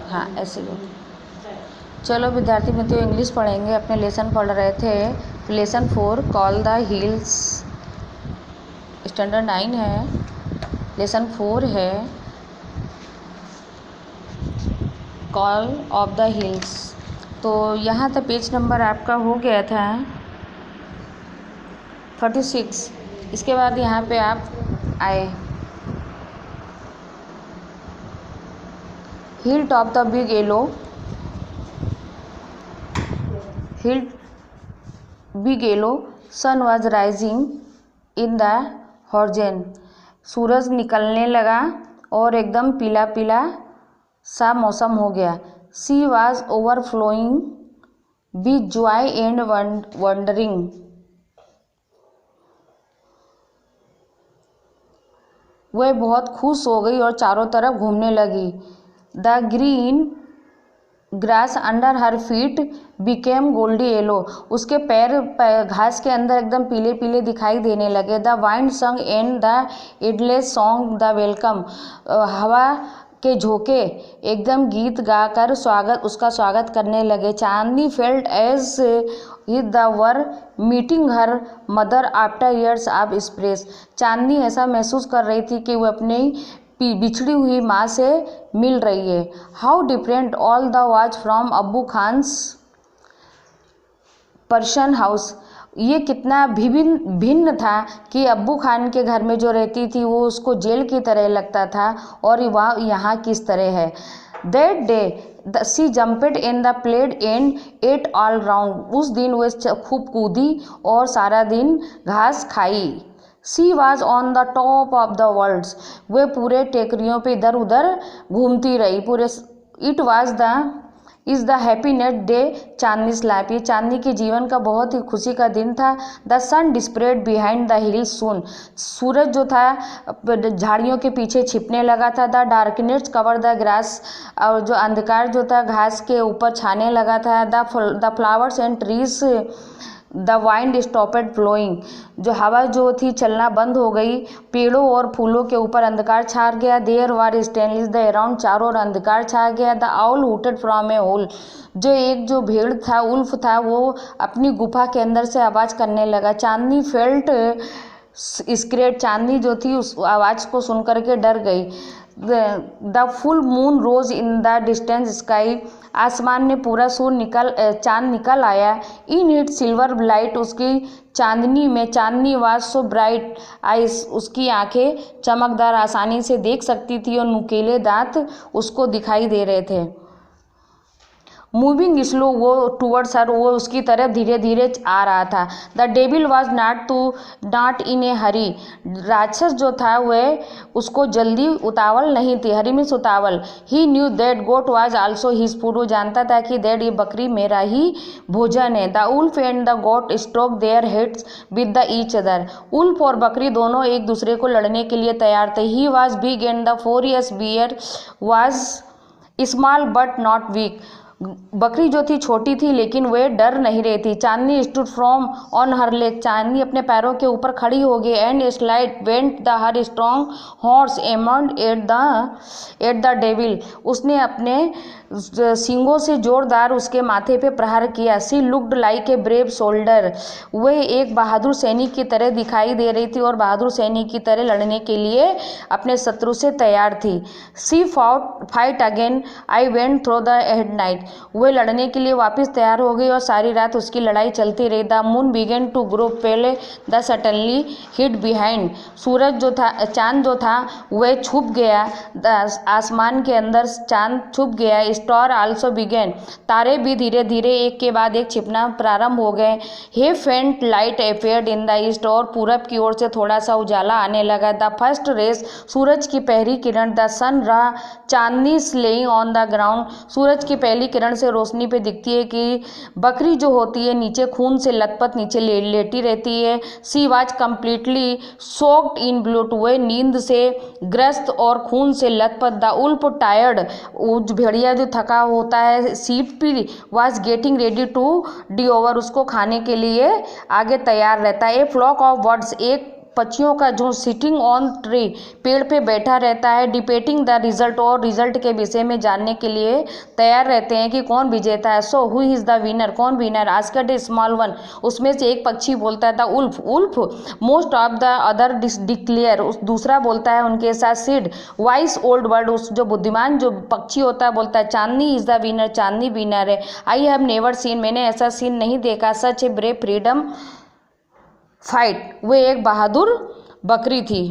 हाँ ऐसे लो। चलो विद्यार्थी मित्रों, इंग्लिश पढ़ेंगे। अपने लेसन पढ़ रहे थे lesson 4 call the hills. Standard 9 है, लेसन 4 है कॉल ऑफ द हिल्स। तो यहाँ तक पेज नंबर आपका हो गया था 36। इसके बाद यहाँ पे आप आए, hill top the big yellow, hill big yellow sun was rising in the horizon. सूरज निकलने लगा और एकदम पीला पीला सा मौसम हो गया। She was overflowing with Joy and wondering. वह बहुत खुश हो गई और चारों तरफ घूमने लगी। The green grass under her feet became goldy yellow. उसके पैर घास के अंदर एकदम पीले पीले दिखाई देने लगे। The wind sang and the endless song the welcome. हवा के झोंके एकदम गीत गाकर उसका स्वागत करने लगे। Chandni felt as if the were meeting her mother after years of separation. Chandni ऐसा महसूस कर रही थी कि वह अपनी बिछड़ी हुई माँ से मिल रही है। How different all the was from अब्बू खान्स पर्शियन हाउस। ये कितना भिन्न था कि अब्बू खान के घर में जो रहती थी वो उसको जेल की तरह लगता था, और वह यहाँ किस तरह है। That day she jumped in the played and at all round. उस दिन वह खूब कूदी और सारा दिन घास खाई। She was on the top of the worlds. वे पूरे टेकरियों पे इधर उधर घूमती रही पूरे। It was the is the happiness day Chandni's life. ये चांदनी के जीवन का बहुत ही खुशी का दिन था। The sun disappeared behind the hills soon. सूरज जो था झाड़ियों के पीछे छिपने लगा था। The darkness cover the grass. और जो अंधकार जो था घास के ऊपर छाने लगा था। The flowers and trees the wind stopped flowing. जो हवा जो थी चलना बंद हो गई। पेड़ों और फूलों के ऊपर अंधकार छा गया। There were stainless the around. चारों ओर अंधकार छा गया। The owl hooted from a hole. जो भेड़ था, उल्फ था, वो अपनी गुफा के अंदर से आवाज़ करने लगा। चांदनी फेल्ट स्क्रेड। चांदनी जो थी उस आवाज़ को सुन करके डर गई। The full moon rose in the distance sky. आसमान में पूरा चांद निकल आया। In it silver light. उसकी चांदनी में चांदनी वाज सो ब्राइट आइस। उसकी आंखें चमकदार, आसानी से देख सकती थी और नुकीले दांत उसको दिखाई दे रहे थे। मूविंग स्लो वो टूवर्ड्स हर। वो उसकी तरफ धीरे धीरे आ रहा था। The devil was not in a hurry. राक्षस जो था वह उसको जल्दी उतावल नहीं थी। हरी मीन्स उतावल। He knew that goat was also his food. वो जानता था कि दैट ये बकरी मेरा ही भोजन है। The wolf and the goat stroke their heads with the each other. Wolf और बकरी दोनों एक दूसरे को लड़ने के लिए तैयार थे। He was big and the furious bear was small but not weak. बकरी जो थी छोटी थी लेकिन वे डर नहीं रही थी। Chandni stood from on her leg. Chandni अपने पैरों के ऊपर खड़ी हो गई। And slide went the her strong horns aimed at the devil. उसने अपने सींगों से जोरदार उसके माथे पे प्रहार किया। She looked like a brave soldier. वह एक बहादुर सैनिक की तरह दिखाई दे रही थी और बहादुर सैनिक की तरह लड़ने के लिए अपने शत्रु से तैयार थी। She fought again I went through the head night. वह लड़ने के लिए वापस तैयार हो गई और सारी रात उसकी लड़ाई चलती रही। The moon began to grow pale the suddenly hid behind. सूरज जो था, चांद जो था वह छुप गया। आसमान के अंदर चांद छुप गया। Star also begin. तारे भी धीरे धीरे एक के बाद एक छिपना प्रारंभ हो गए। हे फेंट light appeared in the east. और पूरब की ओर से थोड़ा सा उजाला आने लगा। The first race. सूरज की पहली किरण। द सन रहा चांदनी स्लेइंग ऑन द ग्राउंड। सूरज की पहली किरण से रोशनी पे दिखती है कि बकरी जो होती है नीचे खून से लथपथ नीचे लेटी रहती है। She was completely soaked in blood. वह नींद से ग्रस्त और खून से लथपथ। The Ulf tired. भेड़िया जो थका होता है सीट पे वाज गेटिंग रेडी टू डिओवर। उसको खाने के लिए आगे तैयार रहता है। ए फ्लॉक ऑफ बर्ड्स। एक पक्षियों का झुंड सिटिंग ऑन ट्री, पेड़ पे बैठा रहता है, डिबेटिंग द रिजल्ट, और रिजल्ट के विषय में जानने के लिए तैयार रहते हैं कि कौन विजेता है। So who is the winner, कौन winner, asked a small one, उसमें से एक पक्षी बोलता है the wolf, wolf, most of the other declare, उस दूसरा बोलता है उनके साथ सिड, वाइस ओल्ड बर्ड, उस जो बुद्धिमान जो पक्षी होता है बोलता है Chandni is the winner, Chandni winner है। आई हैव नेवर सीन, मैंने ऐसा सीन नहीं देखा, सच ए ब्रेव फ्रीडम फाइट, वो एक बहादुर बकरी थी।